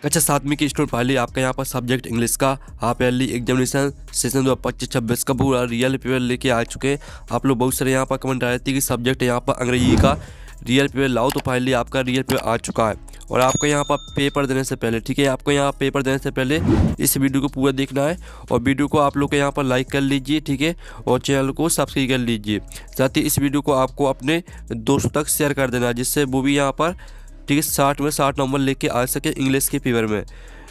कक्षा 7वीं के student finally आपका यहाँ पर सब्जेक्ट इंग्लिश का हाफ ईयरली एग्जामिनेशन सेशन 2025-26 का पूरा रियल पेपर लेके आ चुके हैं। आप लोग बहुत सारे यहाँ पर कमेंट आ रहे थे कि सब्जेक्ट यहाँ पर अंग्रेजी का रियल पेपर लाओ, तो फाइनली आपका रियल पेपर आ चुका है। और आपको यहाँ पर पेपर देने से पहले, ठीक है, आपको यहाँ पेपर देने से पहले इस वीडियो को पूरा देखना है और वीडियो को आप लोग के यहाँ पर लाइक कर लीजिए, ठीक है, और चैनल को सब्सक्राइब कर लीजिए। साथ ही इस वीडियो को आपको अपने दोस्तों तक शेयर कर देना, जिससे वो भी यहाँ पर, ठीक है, 60 में 60 नंबर लेके आ सके इंग्लिश के पेपर में।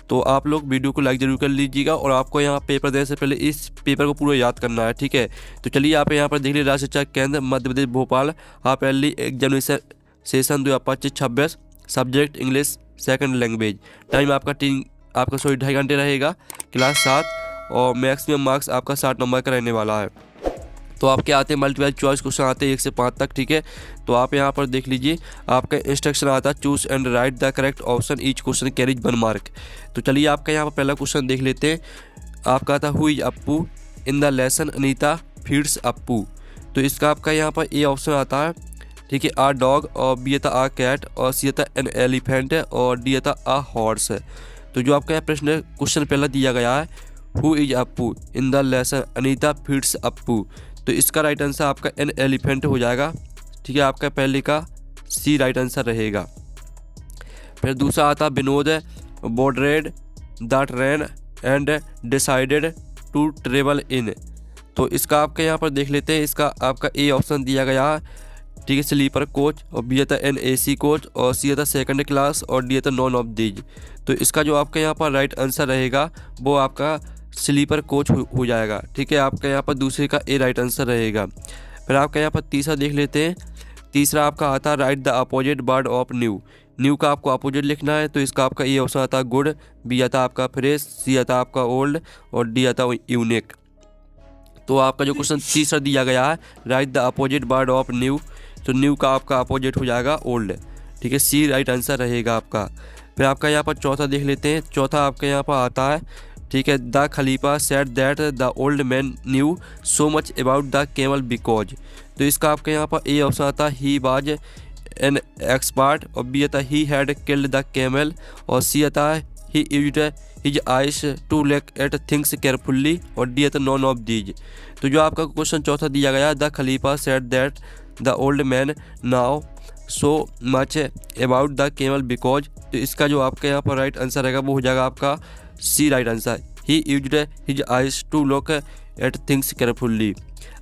तो आप लोग वीडियो को लाइक जरूर कर लीजिएगा और आपको यहाँ पेपर देने से पहले इस पेपर को पूरा याद करना है, ठीक है। तो चलिए आप यहाँ पर देख लीजिए, Rajya Shiksha Kendra Madhya Pradesh Bhopal half yearly examination session 2025-26 subject English second language. Time आपका 2.5 घंटे रहेगा, क्लास 7 और मैक्सिमम मार्क्स आपका 60 नंबर का रहने वाला है। तो आपके आते हैं मल्टीपल चॉइस क्वेश्चन आते हैं 1 से 5 तक, ठीक है। तो आप यहाँ पर देख लीजिए, आपका इंस्ट्रक्शन आता है choose and right the correct option, each question carries 1 mark. तो चलिए आपका यहाँ पर पहला क्वेश्चन देख लेते हैं। आपका आता who is Appu in the lesson Anita feeds Appu. तो इसका आपका यहाँ पर ए ऑप्शन आता है, ठीक है, आ डॉग, और बी आता आ कैट, और सी आता एन एलिफेंट, और डी आता आ हॉर्स। तो जो आपका प्रश्न क्वेश्चन पहला दिया गया है, who is Appu in the lesson Anita feeds Appu, तो इसका राइट आंसर आपका एन एलिफेंट हो जाएगा, ठीक है। आपका पहले का सी राइट आंसर रहेगा। फिर दूसरा आता Vinod boarded the train and decided to travel in. तो इसका आपका यहाँ पर देख लेते हैं, इसका आपका ए ऑप्शन दिया गया है, ठीक है, स्लीपर कोच, और बी आता एन AC कोच, और सी आता सेकंड क्लास, और डी आता नॉन ऑफ दीज। तो इसका जो आपका यहाँ पर राइट आंसर रहेगा वो आपका स्लीपर कोच हो जाएगा, ठीक है। आपका यहाँ पर दूसरे का ए राइट आंसर रहेगा। फिर आपका यहाँ पर तीसरा देख लेते हैं। तीसरा आपका आता है right the opposite word of new. New का आपको अपोजिट लिखना है, तो इसका आपका ए ऑप्शन आता है गुड, बी आता आपका फ्रेश, सी आता आपका ओल्ड, और डी आता यूनिक। तो आपका जो क्वेश्चन तीसरा दिया गया है right the opposite word of new, तो न्यू का आपका अपोजिट हो जाएगा ओल्ड, ठीक है, सी राइट आंसर रहेगा आपका। फिर आपका यहाँ पर चौथा देख लेते हैं। चौथा आपका यहाँ पर आता है, ठीक है, द खलीफा said that the old man knew so much about the camel because. तो इसका आपका यहाँ पर ए ऑप्शन आता है ही वाज एन एक्सपर्ट, और बी आता he had killed the camel, और सी आता है he used his eyes to look at things carefully, और डी आता नॉन ऑफ दीज। तो जो आपका क्वेश्चन चौथा दिया गया, द खलीफा said that the old man now so much about the camel because. तो इसका जो आपका यहाँ पर राइट आंसर रहेगा वो हो जाएगा आपका C right answer, he used his eyes to look at things carefully.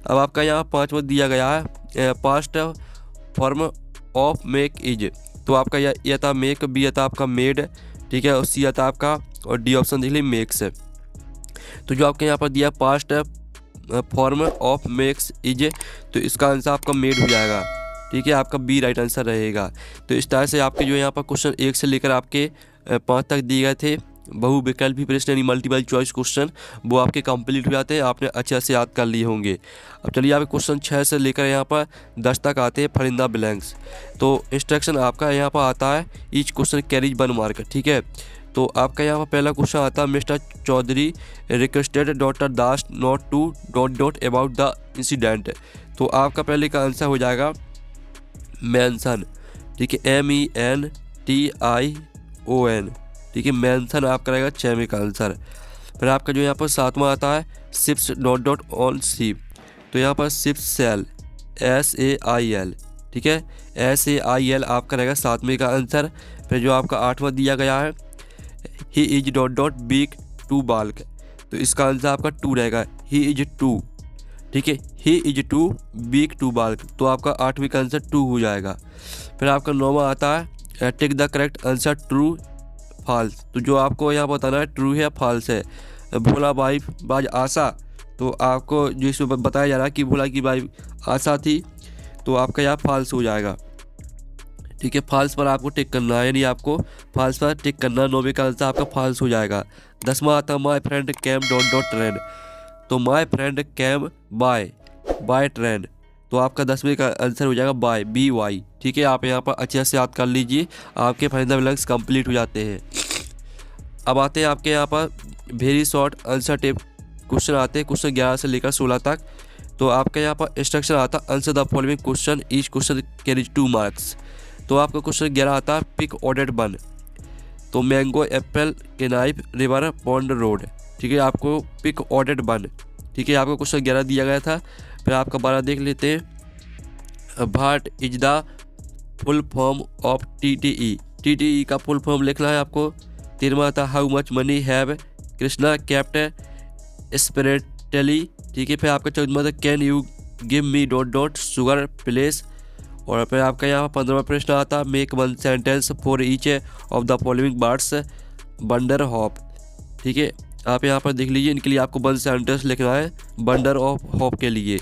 अब आपका यहाँ पांचवा दिया गया है past form of make is. तो आपका यह था मेक, बी आता आपका मेड, ठीक है, और सी आता आपका, और डी ऑप्शन देख लीजिए मेक्स। तो जो आपके यहाँ पर दिया past form of makes is, तो इसका आंसर आपका मेड हो जाएगा, ठीक है, आपका बी राइट आंसर रहेगा। तो इस तरह से आपके जो यहाँ पर क्वेश्चन 1 से लेकर आपके 5 तक दिए गए थे बहुविकल्पी प्रश्न यानी मल्टीपल चॉइस क्वेश्चन, वो आपके कंप्लीट हो जाते हैं, आपने अच्छे से याद कर लिए होंगे। अब चलिए आपके क्वेश्चन 6 से लेकर यहाँ पर 10 तक आते हैं फिल इन द ब्लैंक्स। तो इंस्ट्रक्शन आपका यहाँ पर आता है ईच क्वेश्चन कैरीज 1 मार्क, ठीक है। तो आपका यहाँ पर पहला क्वेश्चन आता है mister Chaudhary requested doctor Das not to doubt about the incident. तो आपका पहले का आंसर हो जाएगा मेंशन, ठीक है, MENTION, ठीक है, मेंशन आपका रहेगा 6वें का आंसर। फिर आपका जो यहाँ पर 7वां आता है शिप्स डॉट ऑन शिप। तो यहाँ पर शिप्स सेल SAIL, ठीक है, SAIL आपका रहेगा 7वें का आंसर। फिर जो आपका 8वां दिया गया है he is that big to बाल्क। तो इसका आंसर आपका 2 रहेगा, ही इज 2, ठीक है, ही इज 2 बिग टू बाल्क। तो आपका 8वें का आंसर 2 हो जाएगा। फिर आपका 9वां आता है take the correct answer true false. तो जो आपको यहाँ बताना है ट्रू है या फॉल्स है। भोला बाई बाज आशा, तो आपको जो इसमें बताया जा रहा है कि भोला की बाई आशा थी, तो आपका यहाँ फॉल्स हो जाएगा, ठीक है, फॉल्स पर आपको टिक करना है, यानी आपको फॉल्स पर टिक करना। 9वें का आंसर आपका फॉल्स हो जाएगा। 10वां आता है my friend came dot train. तो my friend came by train, तो आपका 10वें का आंसर हो जाएगा BY, ठीक है। आप यहाँ पर अच्छे से याद कर लीजिए, आपके fill in the blanks complete हो जाते हैं। अब आते हैं आपके यहाँ पर very short answer type question आते हैं, क्वेश्चन 11 से लेकर 16 तक। तो आपका यहाँ पर इंस्ट्रक्शन आता है answer the following question, each question carries 2 marks. तो आपका क्वेश्चन 11 आता है पिक ऑर्डर्ड 1। तो मैंगो एप्पल के नाइफ रिवर पॉन्ड रोड, ठीक है। आपको पिक ऑर्डर 1, ठीक है। आपको क्वेश्चन 11 दिया गया था। फिर आपका 12 देख लेते हैं। What is the full form of TTE। TTE का फुल फॉर्म लिखना है आपको। 13वां था how much money have Krishna kept separately, ठीक है। फिर आपका 14वां था can you give me dot dot sugar please. और फिर आपका यहाँ 15वां प्रश्न आता make one sentence for each of the following words wonder hope, ठीक है। आप यहाँ पर देख लीजिए, इनके लिए आपको वन सेंटेंस लिखना है बंडर ऑफ हॉप के लिए।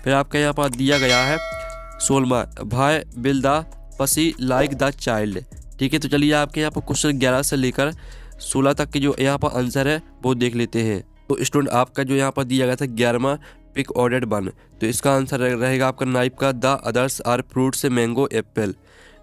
फिर आपका यहाँ पर दिया गया है 16वां भाई bill the pussy like the child, ठीक है। तो चलिए आपके यहाँ पर क्वेश्चन 11 से लेकर 16 तक के जो यहाँ पर आंसर है वो देख लेते हैं। तो स्टूडेंट आपका जो यहाँ पर दिया गया था 11वां पिक ऑर्डर 1, तो इसका आंसर रहेगा आपका नाइफ का the others are fruits mango apple,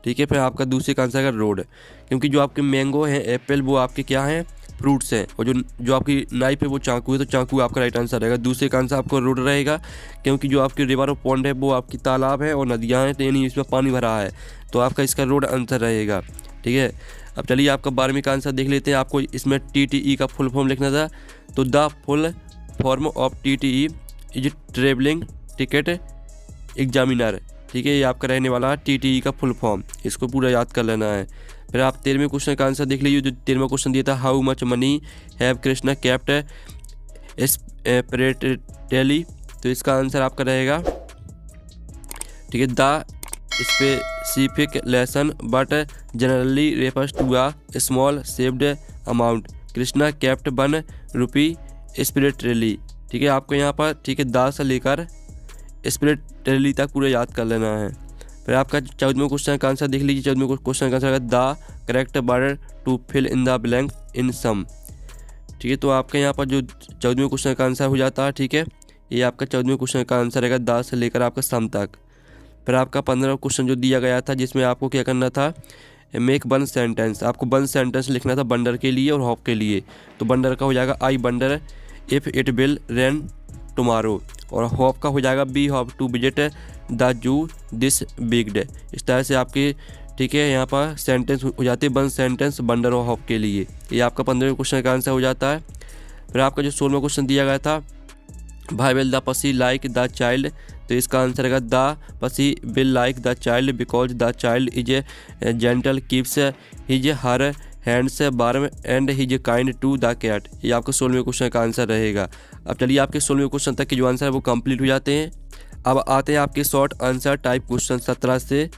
ठीक है। फिर आपका दूसरे का आंसर है रोड, क्योंकि जो आपके मैंगो हैं एप्पल वो आपके क्या हैं फ्रूट्स हैं, और जो आपकी नाइफ है वो चाकू है, तो चाकू आपका राइट आंसर रहेगा। दूसरे का आंसर आपको रोड रहेगा, क्योंकि जो आपकी रिवर और पॉन्ड है वो आपकी तालाब है और नदियाँ हैं, तो यानी इसमें पानी भरा है, तो आपका इसका रोड आंसर रहेगा, ठीक है। अब चलिए आपका 12वीं का आंसर देख लेते हैं। आपको इसमें TTE का फुल फॉर्म लिखना था, तो the full form of TTE is travelling ticket examiner, ठीक है। ये आपका रहने वाला TTE का फुल फॉर्म, इसको पूरा याद कर लेना है। फिर आप 13वें क्वेश्चन का आंसर देख लीजिए। जो 13वां क्वेश्चन दिया था how much money have Krishna kept separately, तो इसका आंसर आपका रहेगा, ठीक है, the specific lesson but generally refers to a small saved amount Krishna kept ₹1 separately, ठीक है। आपको यहाँ पर, ठीक है, दा से लेकर स्पिरिटली तक पूरा याद कर लेना है। फिर आपका 14वें क्वेश्चन का आंसर देख लीजिए। 14वें क्वेश्चन का आंसर है the correct word to fill in the blank in some, ठीक है। तो आपके यहाँ पर जो 14वें क्वेश्चन का आंसर हो जाता है, ठीक है, ये आपका 14वें क्वेश्चन का आंसर रहेगा द से लेकर आपका सम तक। फिर आपका 15वां क्वेश्चन जो दिया गया था, जिसमें आपको क्या करना था मेक वन सेंटेंस, आपको वन सेंटेंस लिखना था बंडर के लिए और हॉप के लिए। तो बंडर का हो जाएगा I wonder if it will rain tomorrow, और हॉप का हो जाएगा we hope to visit the zoo this big day. इस तरह से आपके, ठीक है, यहाँ पर सेंटेंस हो जाते हैं वन सेंटेंस बंडर और हॉप के लिए। ये आपका 15वें क्वेश्चन का आंसर हो जाता है। फिर आपका जो 16वां क्वेश्चन दिया गया था भाई will the pussy like the child, तो इसका आंसर है the pussy will like the child because the child is a gentle keeps his her hands warm and his kind to the cat. ये आपका 16वें question का answer रहेगा। अब चलिए आपके 16वें क्वेश्चन तक के जो आंसर है वो कंप्लीट हो जाते हैं। अब आते हैं आपके शॉर्ट आंसर टाइप क्वेश्चन 17 से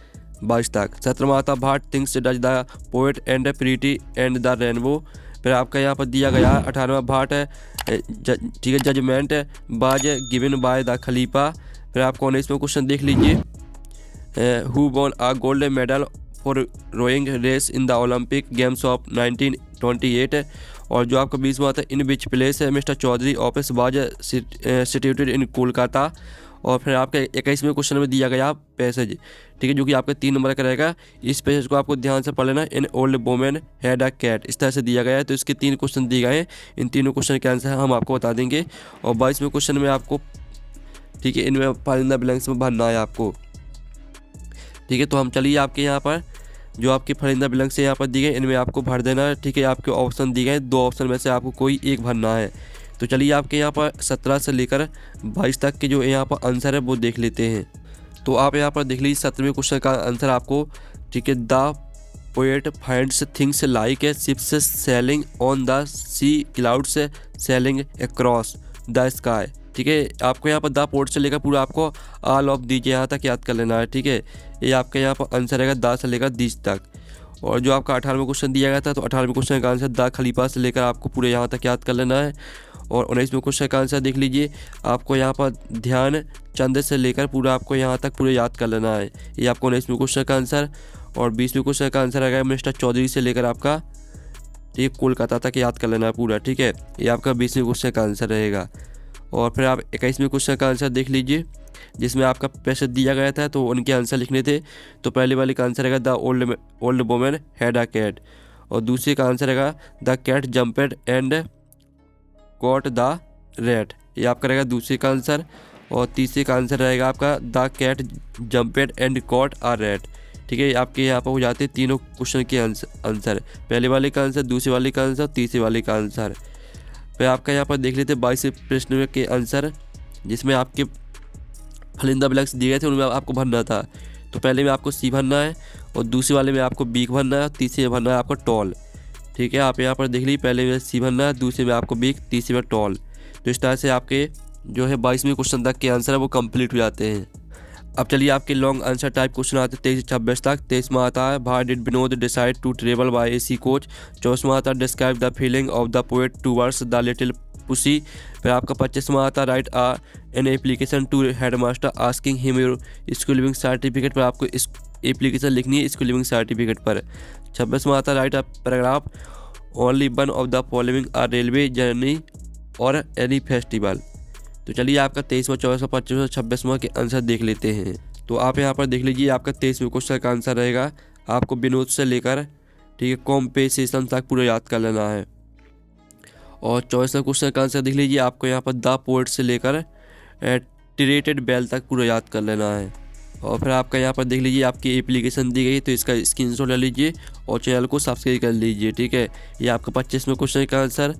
22 तक। 17वां आता what things does the poet and pretty and the rainbow. फिर आपका यहाँ पर दिया गया है 18वां भाट है, ठीक है, जजमेंट बाज गिवन बाय द खलीफा। फिर आपको 19वां क्वेश्चन देख लीजिए who won a gold medal for rowing race in the Olympic games of 1928। और जो आपका 20वां था in which place Mr Chaudhary office was situated in Kolkata. और फिर आपके 21वें क्वेश्चन में दिया गया पैसेज, ठीक है, जो कि आपके 3 नंबर का रहेगा। इस पैसेज को आपको ध्यान से पढ़ लेना। In old women had a cat, इस तरह से दिया गया है। तो इसके 3 क्वेश्चन दिए गए हैं, इन तीनों क्वेश्चन के आंसर हम आपको बता देंगे। और 22वें क्वेश्चन में आपको, ठीक है, इनमें फिल इन द ब्लैंक्स में भरना है आपको, ठीक है। तो हम चलिए आपके यहाँ पर जो आपके फिल इन द ब्लैंक्स यहाँ पर दिए गए इनमें आपको भर देना है, ठीक है। आपके ऑप्शन दिए गए 2 ऑप्शन में से आपको कोई एक भरना है। तो चलिए आपके यहाँ पर 17 से लेकर 22 तक के जो यहाँ पर आंसर है वो देख लेते हैं। तो आप यहाँ पर देख लीजिए 17वें क्वेश्चन का आंसर आपको, ठीक है, the poet finds things like a ships sailing on the sea clouds sailing across the sky, ठीक है। आपको यहाँ पर द पोएट से लेकर पूरा आपको ऑल ऑफ दीजिए यहाँ तक याद कर लेना है, ठीक है। ये आपके यहाँ पर आंसर रहेगा द से लेकर दिस तक। और जो आपका 18वां क्वेश्चन दिया गया था, तो 18वें क्वेश्चन का आंसर द खलीफा से लेकर आपको पूरे यहाँ तक याद कर लेना है। और 19वें क्वेश्चन का आंसर देख लीजिए, आपको यहाँ पर ध्यान चंद से लेकर पूरा आपको यहाँ तक पूरे याद कर लेना है। ये आपको 19वें क्वेश्चन का आंसर। और 20वें क्वेश्चन का आंसर आएगा मिस्टर चौधरी से लेकर आपका, ठीक है, कोलकाता तक याद कर लेना है पूरा, ठीक है। ये आपका 20वें क्वेश्चन का आंसर रहेगा। और फिर आप 21वें क्वेश्चन का आंसर देख लीजिए, जिसमें आपका पैसेज दिया गया था, तो उनके आंसर लिखने थे। तो पहले वाले का आंसर रहेगा the old women had a cat. और दूसरे का आंसर रहेगा the cat jumped and caught the rat, ये आपका रहेगा दूसरे का आंसर। और तीसरे का आंसर रहेगा आपका the cat jumped and caught a rat, ठीक है, आपके यहाँ पर हो जाते हैं तीनों क्वेश्चन के आंसर, पहले वाले का आंसर, दूसरे वाले का आंसर, तीसरे वाले का आंसर। फिर आपका यहाँ पर देख लेते हैं 22 प्रश्न के आंसर, जिसमें आपके फलिंदा ब्लैंक्स दिए गए थे, उनमें आपको भरना था। तो पहले में आपको सी भरना है, और दूसरे वाले में आपको बी भरना है, और तीसरे में भरना है आपको टॉल। ठीक है, आप यहाँ पर देख लीजिए, पहले में सी भरना है, दूसरे में आपको बी, तीसरे में टॉल। तो इस तरह से आपके जो है 22वें क्वेश्चन तक के आंसर है वो कंप्लीट हो जाते हैं। अब चलिए आपके लॉन्ग आंसर टाइप क्वेश्चन आते हैं 23 से 26 तक। 23वां आता है why did Vinod decide to travel by AC coach. 24वां आता है describe the feeling of the poet towards the little pussy. फिर आपका 25वां आता है write an application to headmaster asking him your school leaving certificate. पर आपको इस एप्लीकेशन लिखनी है स्कूल लिविंग सर्टिफिकेट पर। 26वां आता है right paragraph only one of the following are railway journey और एनी फेस्टिवल। तो चलिए आपका 23वां, 24वां, 25वां, 26वां के आंसर देख लेते हैं। तो आप यहाँ पर देख लीजिए, आपका 23वें क्वेश्चन का आंसर रहेगा आपको विनोद से लेकर, ठीक है, कॉम्पेसेशन तक पूरा याद कर लेना है। और 24वें क्वेश्चन का आंसर देख लीजिए, आपको यहाँ पर द पोएट से लेकर टिरेटेड बेल तक पूरा याद कर लेना है। और फिर आपका यहाँ पर देख लीजिए, आपकी एप्लीकेशन दी गई, तो इसका स्क्रीनशॉट ले लीजिए और चैनल को सब्सक्राइब कर लीजिए। ठीक है, ये आपका 25वें क्वेश्चन का आंसर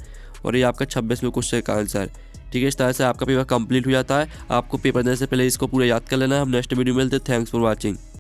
और ये आपका 26वें क्वेश्चन का आंसर। ठीक है, इस तरह से आपका पेपर कंप्लीट हो जाता है। आपको पेपर देने से पहले इसको पूरा याद कर लेना है। हम नेक्स्ट वीडियो में मिलते हैं। Thanks for watching.